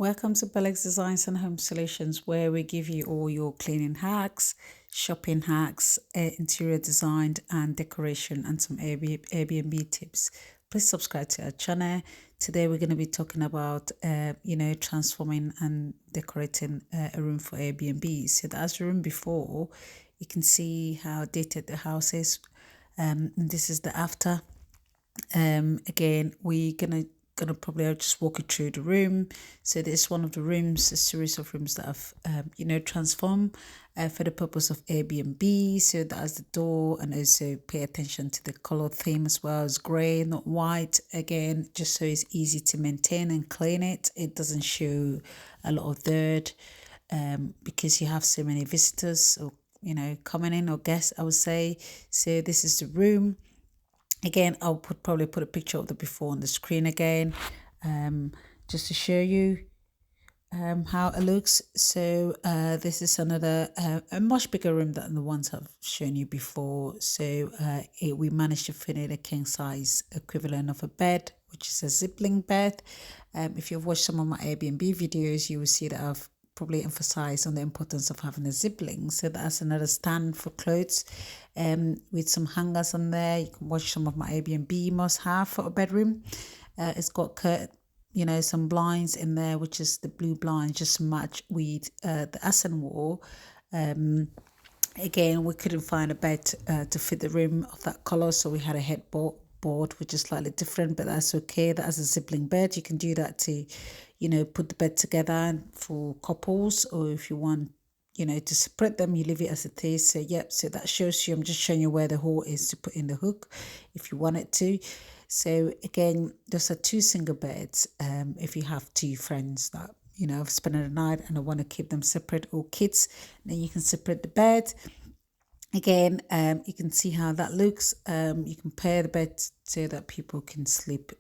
Welcome to Belix Designs and Home Solutions, where we give you all your cleaning hacks, shopping hacks, interior design and decoration, and some Airbnb tips. Please subscribe to our channel. Today we're going to be talking about, transforming and decorating a room for Airbnb. So that's the room before. You can see how dated the house is. And this is the after. Again, we're gonna probably I'll just walk you through the room. So this is one of the rooms, a series of rooms that I've transformed for the purpose of Airbnb. So that's the door, and also pay attention to the color theme as well as gray, not white. Again, just so it's easy to maintain and clean it. It doesn't show a lot of dirt because you have so many visitors or coming in, or guests, I would say. So this is the room. Again, I'll probably put a picture of the before on the screen again, just to show you how it looks. So this is another a much bigger room than the ones I've shown you before. So we managed to fit in a king size equivalent of a bed, which is a zipling bed. If you've watched some of my Airbnb videos, you will see that I've probably emphasized on the importance of having a zipling. So that's another stand for clothes, with some hangers on there. You can watch some of my Airbnb must have for a bedroom. It's got some blinds in there, which is the blue blind, just match with the accent wall. Again, we couldn't find a bed to fit the room of that color, so we had a headboard which is slightly different, but that's okay. That's a sibling bed. You can do that to put the bed together for couples, or if you want to separate them, you leave it as it is. So yep, so that shows you, I'm just showing you where the hole is to put in the hook if you want it to. So again, those are two single beds. If you have two friends that have spent the night and I want to keep them separate, or kids, then you can separate the bed. Again, you can see how that looks. You can pair the bed so that people can sleep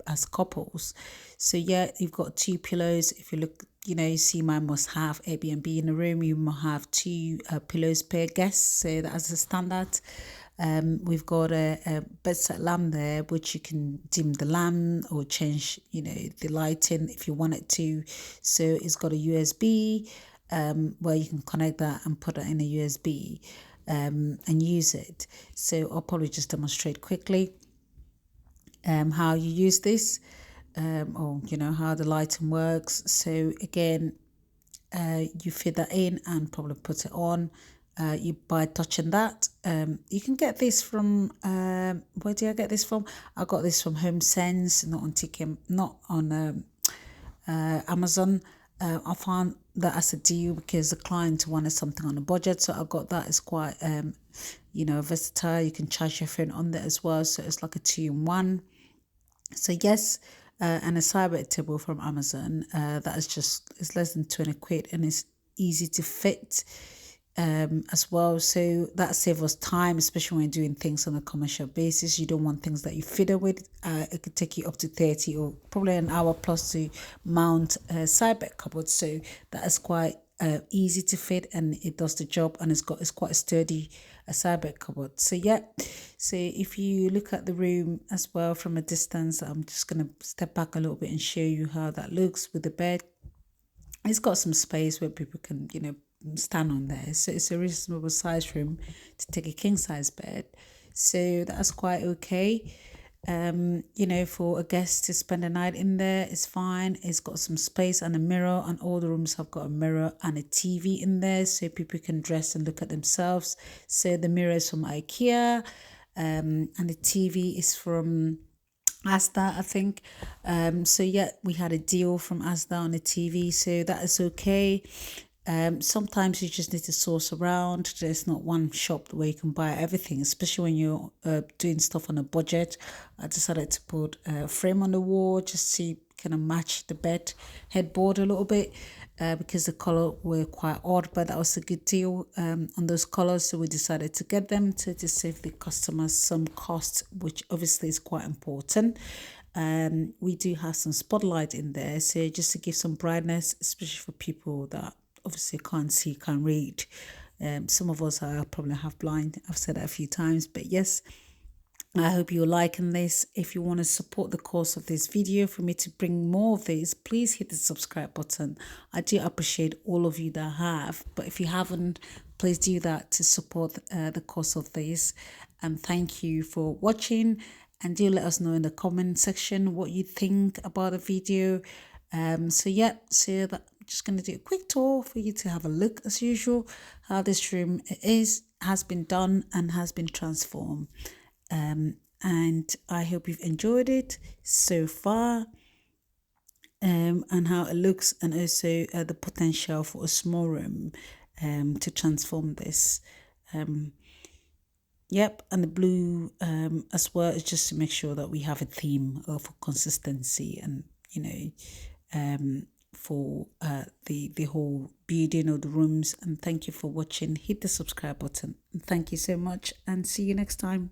as couples. So yeah, you've got two pillows. If you look, you see my must have Airbnb in the room. You must have two pillows per guest. So that's a standard. We've got a bedside lamp there, which you can dim the lamp or change, the lighting if you want it to. So it's got a USB where you can connect that and put it in a USB. And use it. So I'll probably just demonstrate quickly how you use this, or how the lighting works. So again, you fit that in and probably put it on. You by touching that. You can get this from where do I get this from? I got this from HomeSense, not on TK, not on Amazon. I found that as a deal because the client wanted something on a budget, so I got that. It's quite versatile. You can charge your phone on there as well, so it's like a 2-in-1. So yes, and a side bed table from Amazon. That is just, it's less than 20 quid and it's easy to fit as well. So that saves us time, especially when you're doing things on a commercial basis. You don't want things that you fiddle with. It could take you up to 30 or probably an hour plus to mount a side bed cupboard. So that is quite easy to fit and it does the job, and it's quite a sturdy side bed cupboard. So yeah, so if you look at the room as well from a distance, I'm just going to step back a little bit and show you how that looks with the bed. It's got some space where people can stand on there, so it's a reasonable size room to take a king size bed, so that's quite okay. For a guest to spend the night in there, it's fine. It's got some space and a mirror, and all the rooms have got a mirror and a TV in there so people can dress and look at themselves. So the mirror is from IKEA, and the TV is from Asda, I think. So yeah, we had a deal from Asda on the TV, so that is okay. Sometimes you just need to source around. There's not one shop where you can buy everything, especially when you're doing stuff on a budget. I decided to put a frame on the wall just to kind of match the bed headboard a little bit, because the color were quite odd, but that was a good deal on those colors, so we decided to get them to save the customers some cost, which obviously is quite important. We do have some spotlight in there, so just to give some brightness, especially for people that obviously can't see, can't read. Some of us are probably half blind. I've said that a few times, but yes. I hope you're liking this. If you want to support the course of this video for me to bring more of these, please hit the subscribe button. I do appreciate all of you that have, but if you haven't, please do that to support the course of this. And thank you for watching, and do let us know in the comment section what you think about the video. So that I'm just going to do a quick tour for you to have a look as usual how this room has been done and has been transformed. And I hope you've enjoyed it so far, and how it looks, and also the potential for a small room to transform this. Yep, and the blue as well is just to make sure that we have a theme for consistency, and for the whole building of the rooms. And thank you for watching. Hit the subscribe button. And thank you so much, and see you next time.